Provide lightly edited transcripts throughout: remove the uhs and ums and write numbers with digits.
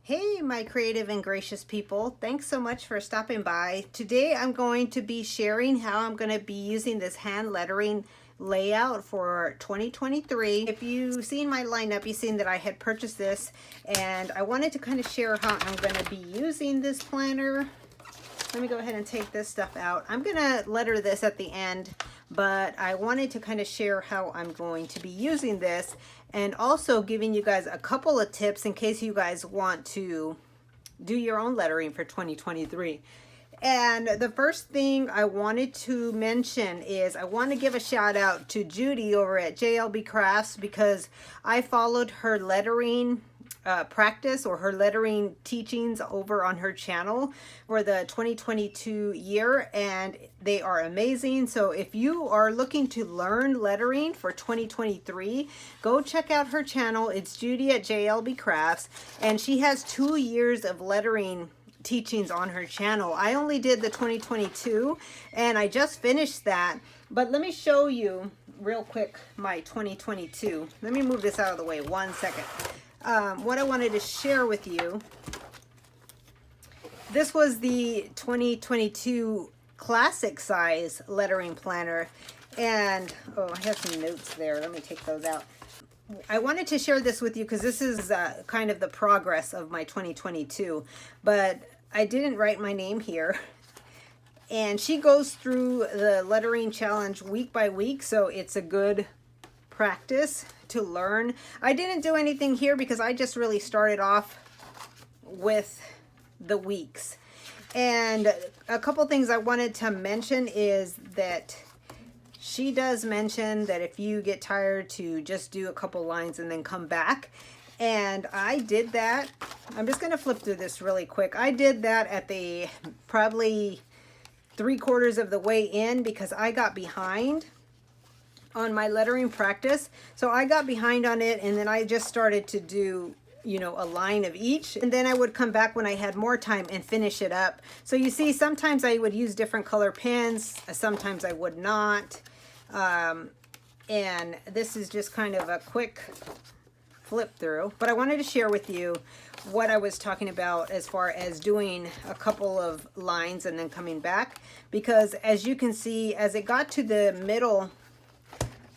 Hey, my creative and gracious people. Thanks so much for stopping by. Today I'm going to be sharing how I'm going to be using this hand lettering layout for 2023. If you've seen my lineup, you've seen that I had purchased this, and I wanted to kind of share how I'm going to be using this planner. Let me go ahead and take this stuff out. I'm going to letter this at the end, but I wanted to kind of share how I'm going to be using this, and also giving you guys a couple of tips in case you guys want to do your own lettering for 2023. And the first thing I wanted to mention is I want to give a shout out to Judi over at JLB Crafts, because I followed her lettering practice or her lettering teachings over on her channel for the 2022 year, and they are amazing. So if you are looking to learn lettering for 2023, go check out her channel. It's Judi at JLB Crafts, and she has 2 years of lettering teachings on her channel. I only did the 2022 and I just finished that, but let me show you real quick my 2022. Let me move this out of the way 1 second. What I wanted to share with you, this was the 2022 classic size lettering planner, and oh, I have some notes there. Let me take those out. I wanted to share this with you because this is kind of the progress of my 2022, but I didn't write my name here. And she goes through the lettering challenge week by week, so it's a good practice to learn. I didn't do anything here because I just really started off with the weeks. And a couple things I wanted to mention is that she does mention that if you get tired to just do a couple lines and then come back. And I did that. I'm just going to flip through this really quick. I did that at the probably 3/4 of the way in because I got behind on my lettering practice. So I got behind on it, and then I just started to do, you know, a line of each, and then I would come back when I had more time and finish it up. So you see, sometimes I would use different color pens, sometimes I would not. And this is just kind of a quick flip through, but I wanted to share with you what I was talking about as far as doing a couple of lines and then coming back, because as you can see, as it got to the middle,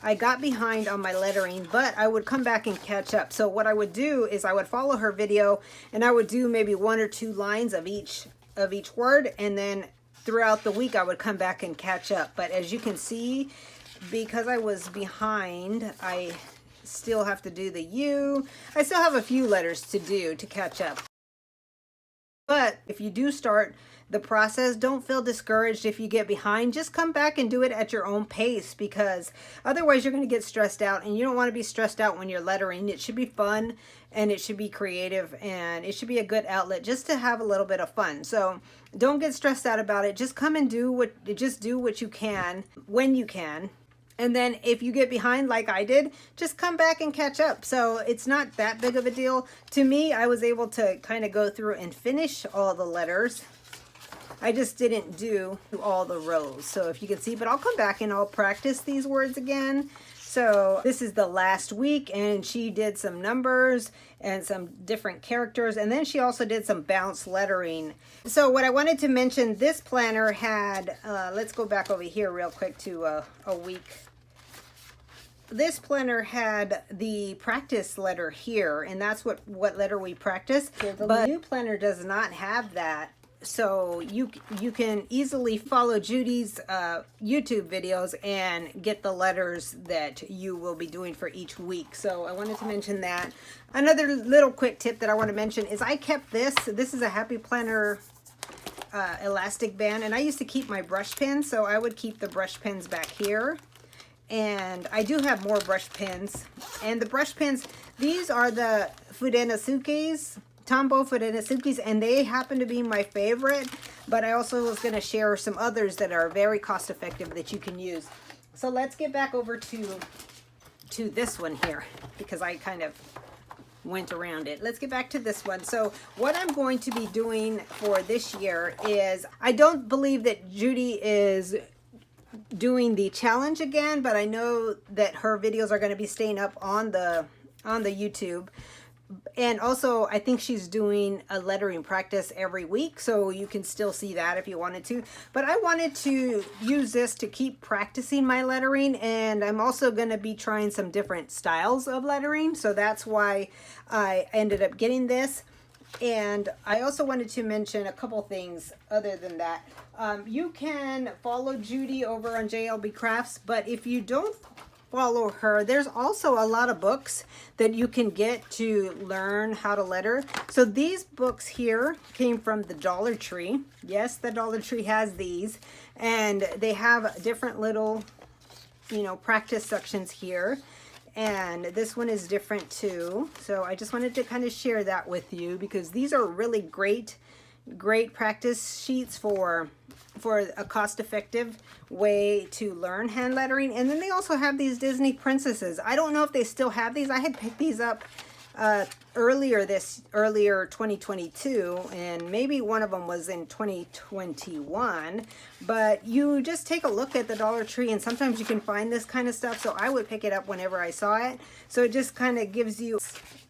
I got behind on my lettering, but I would come back and catch up. So what I would do is I would follow her video, and I would do maybe 1 or 2 lines of each word, and then throughout the week I would come back and catch up. But as you can see, because I was behind, I still have to do the U. I still have a few letters to do to catch up. But if you do start the process, don't feel discouraged if you get behind. Just come back and do it at your own pace, because otherwise you're going to get stressed out, and you don't want to be stressed out when you're lettering. It should be fun, and it should be creative, and it should be a good outlet just to have a little bit of fun. So don't get stressed out about it. Just come and do what you can when you can. And then if you get behind like I did, just come back and catch up. So it's not that big of a deal. To me, I was able to kind of go through and finish all the letters. I just didn't do all the rows. So if you can see, but I'll come back and I'll practice these words again. So this is the last week, and she did some numbers and some different characters, and then she also did some bounce lettering. So what I wanted to mention, this planner had, let's go back over here real quick to a week. This planner had the practice letter here, and that's what letter we practice. But the new planner does not have that. So you can easily follow Judi's YouTube videos and get the letters that you will be doing for each week. So I wanted to mention that. Another little quick tip that I want to mention is I kept this. This is a Happy Planner elastic band, and I used to keep my brush pens, so I would keep the brush pens back here. And I do have more brush pens. And the brush pens, these are the Fudenasukes. Tombow Fudenasukes, and they happen to be my favorite, but I also was going to share some others that are very cost effective that you can use. So let's get back over to this one here, because I kind of went around it. Let's get back to this one. So what I'm going to be doing for this year is, I don't believe that Judi is doing the challenge again, but I know that her videos are going to be staying up on the YouTube. And also, I think she's doing a lettering practice every week, so you can still see that if you wanted to. But I wanted to use this to keep practicing my lettering, and I'm also going to be trying some different styles of lettering, so that's why I ended up getting this. And I also wanted to mention a couple things other than that. You can follow Judi over on JLB Crafts, but if you don't follow her, there's also a lot of books that you can get to learn how to letter. So these books here came from the Dollar Tree. Yes, the Dollar Tree has these, and they have different little, you know, practice sections here. And this one is different too. So I just wanted to kind of share that with you because these are really great practice sheets for a cost-effective way to learn hand lettering. And then they also have these Disney princesses. I don't know if they still have these. I had picked these up earlier 2022, and maybe one of them was in 2021. But you just take a look at the Dollar Tree, and sometimes you can find this kind of stuff. So I would pick it up whenever I saw it. So it just kind of gives you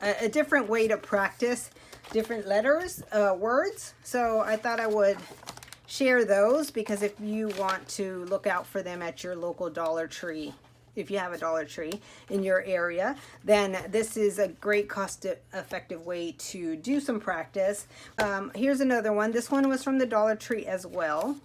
a different way to practice different letters, words. So I thought I would share those because if you want to look out for them at your local Dollar Tree, if you have a Dollar Tree in your area, then this is a great cost-effective way to do some practice. Here's another one. This one was from the Dollar Tree as well.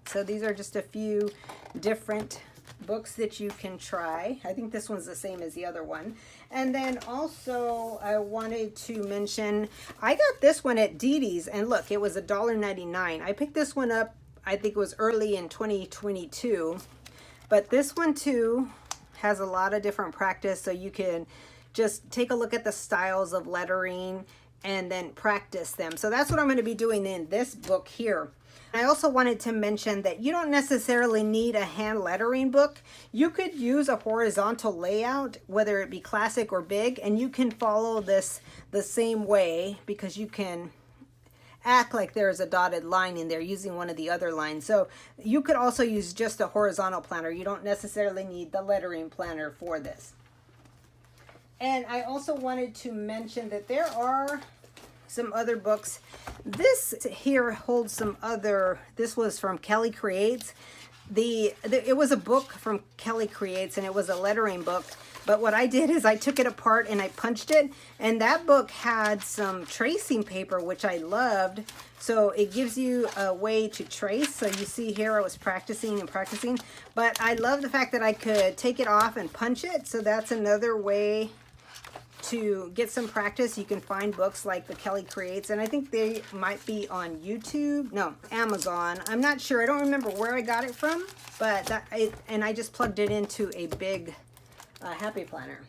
So these are just a few different books that you can try. I think this one's the same as the other one. And then also I wanted to mention, I got this one at Judi's, and look, it was $1.99. I picked this one up, I think it was early in 2022, but this one too has a lot of different practice, so you can just take a look at the styles of lettering and then practice them. So that's what I'm going to be doing in this book here. I also wanted to mention that you don't necessarily need a hand lettering book. You could use a horizontal layout, whether it be classic or big, and you can follow this the same way because you can act like there's a dotted line in there using one of the other lines. So you could also use just a horizontal planner. You don't necessarily need the lettering planner for this. And I also wanted to mention that there are some other books. This here holds some other, this was from Kelly Creates. It was a book from Kelly Creates, and it was a lettering book. But what I did is I took it apart and I punched it, and that book had some tracing paper, which I loved. So it gives you a way to trace. So you see here I was practicing and practicing, but I love the fact that I could take it off and punch it. So that's another way to get some practice. You can find books like the Kelly Creates, and I think they might be on YouTube. No, Amazon. I'm not sure. I don't remember where I got it from, but and I just plugged it into a big Happy Planner.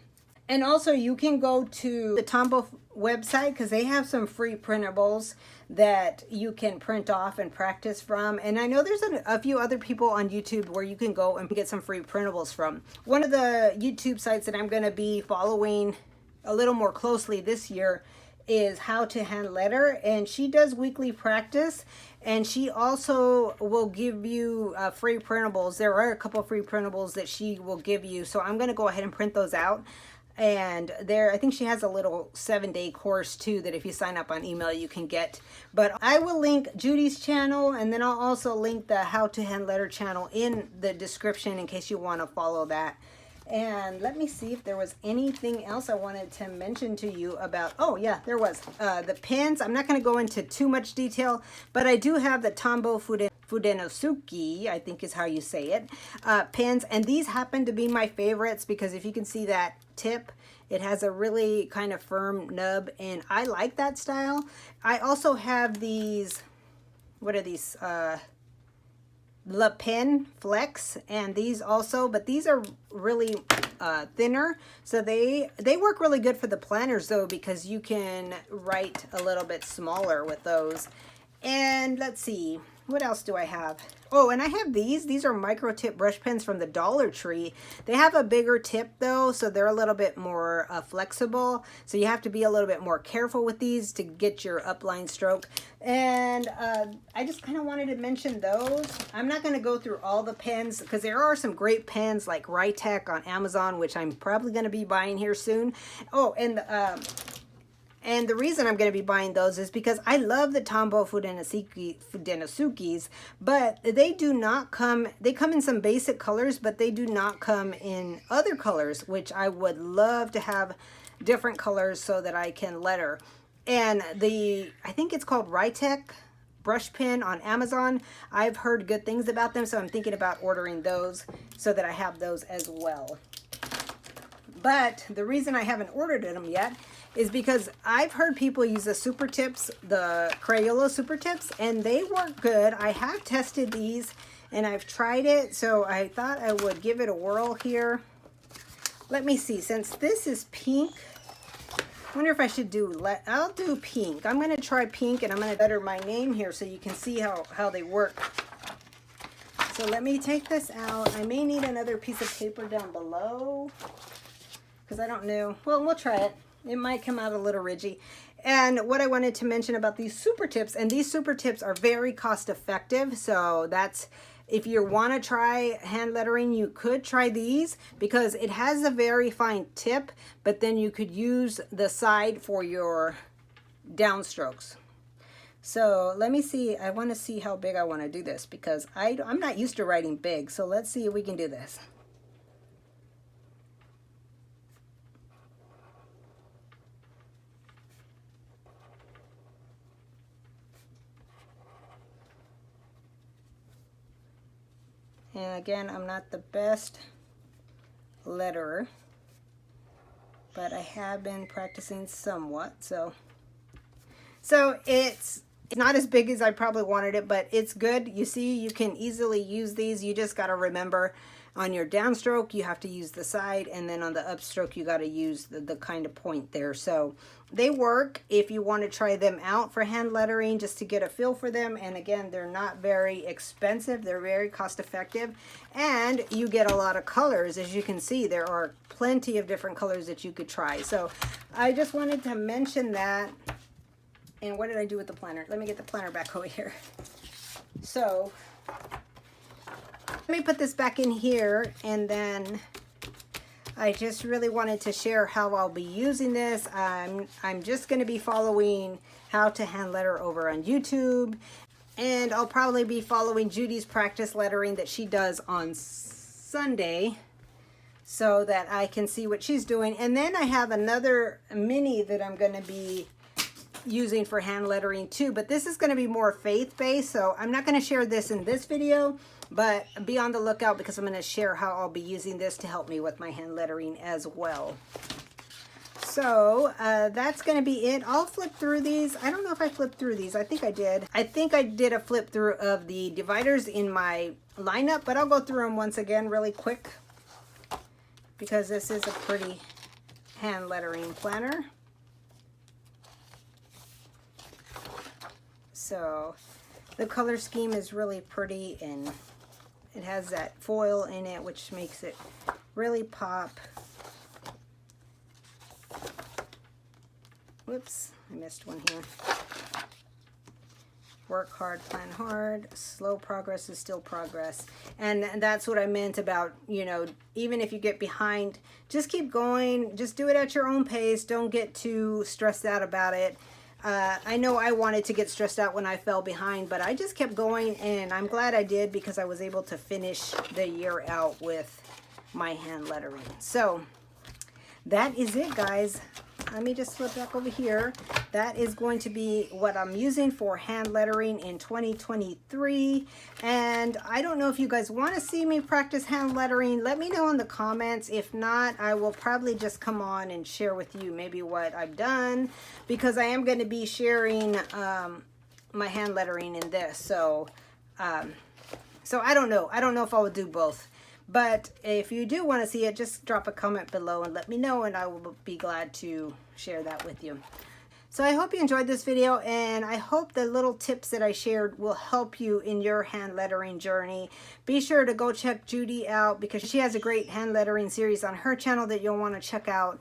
And also you can go to the Tombow website because they have some free printables that you can print off and practice from. And I know there's a few other people on YouTube where you can go and get some free printables from. One of the YouTube sites that I'm going to be following a little more closely this year is How to Hand Letter, and she does weekly practice, and she also will give you free printables. There are a couple of free printables that she will give you, so I'm going to go ahead and print those out. And there, I think she has a little 7-day course too that if you sign up on email you can get. But I will link Judi's channel, and then I'll also link the How to Hand Letter channel in the description in case you want to follow that. And let me see if there was anything else I wanted to mention to you about. Oh yeah, there was. The pins, I'm not going to go into too much detail, but I do have the Tombow Fudenosuke, I think is how you say it, pins. And these happen to be my favorites because if you can see that tip, it has a really kind of firm nub, and I like that style. I also have these, what are these? Le Pen Flex, and these also, but these are really thinner, so they work really good for the planners though, because you can write a little bit smaller with those. And let's see, What else do I have? Oh, and I have these. These are micro tip brush pens from the Dollar Tree. They have a bigger tip though, so they're a little bit more flexible. So you have to be a little bit more careful with these to get your upline stroke. And I just kind of wanted to mention those. I'm not going to go through all the pens because there are some great pens like Rytech on Amazon, which I'm probably going to be buying here soon. Oh, and the reason I'm going to be buying those is because I love the Tombow Fudenosukis, but they do not come, they come in some basic colors, but they do not come in other colors, which I would love to have different colors so that I can letter. And I think it's called Rytech brush pen on Amazon. I've heard good things about them, so I'm thinking about ordering those so that I have those as well. But the reason I haven't ordered them yet is because I've heard people use the Super Tips, the Crayola Super Tips, and they work good. I have tested these and I've tried it, so I thought I would give it a whirl here. Let me see, since this is pink, I wonder if I should I'll do pink. I'm gonna try pink and I'm gonna letter my name here so you can see how they work. So let me take this out. I may need another piece of paper down below because I don't know. Well, we'll try it. It might come out a little ridgy. And what I wanted to mention about these Super Tips, and these Super Tips are very cost effective. So that's, if you want to try hand lettering, you could try these because it has a very fine tip, but then you could use the side for your downstrokes. So let me see, I want to see how big I want to do this because I'm not used to writing big. So let's see if we can do this. And again, I'm not the best letterer, but I have been practicing somewhat. So it's not as big as I probably wanted it, but it's good. You see, you can easily use these. You just got to remember on your downstroke, you have to use the side, and then on the upstroke, you got to use the kind of point there. So they work if you want to try them out for hand lettering just to get a feel for them. And again, they're not very expensive. They're very cost effective, and you get a lot of colors. As you can see, there are plenty of different colors that you could try. So I just wanted to mention that. And what did I do with the planner? Let me get the planner back over here. So let me put this back in here, and then I just really wanted to share how I'll be using this. I'm just going to be following how to hand letter over on YouTube, and I'll probably be following Judy's practice lettering that she does on Sunday so that I can see what she's doing. And then I have another mini that I'm going to be using for hand lettering too, but this is going to be more faith-based, so I'm not going to share this in this video, but be on the lookout because I'm going to share how I'll be using this to help me with my hand lettering as well. So that's going to be it. I'll flip through these. I don't know if I flipped through these. I think I did. I think I did a flip through of the dividers in my lineup, but I'll go through them once again really quick because this is a pretty hand lettering planner. So the color scheme is really pretty, and it has that foil in it, which makes it really pop. Whoops, I missed one here. Work hard, plan hard. Slow progress is still progress. And that's what I meant about, you know, even if you get behind, just keep going. Just do it at your own pace. Don't get too stressed out about it. I know I wanted to get stressed out when I fell behind, but I just kept going, and I'm glad I did because I was able to finish the year out with my hand lettering. So that is it, guys. Let me just flip back over here. That is going to be what I'm using for hand lettering in 2023. And I don't know if you guys want to see me practice hand lettering. Let me know in the comments. If not, I will probably just come on and share with you maybe what I've done, because I am going to be sharing my hand lettering in this. So so I don't know. I don't know if I will do both. But if you do want to see it, just drop a comment below and let me know, and I will be glad to share that with you. So I hope you enjoyed this video, and I hope the little tips that I shared will help you in your hand lettering journey. Be sure to go check Judi out because she has a great hand lettering series on her channel that you'll want to check out.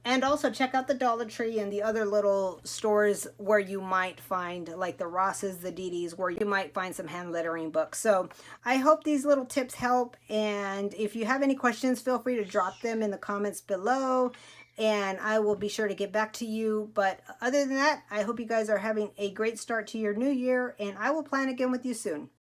And also check out the Dollar Tree and the other little stores where you might find, like the Rosses, the Didis, where you might find some hand lettering books. So I hope these little tips help. And if you have any questions, feel free to drop them in the comments below, and I will be sure to get back to you. But other than that, I hope you guys are having a great start to your new year, and I will plan again with you soon.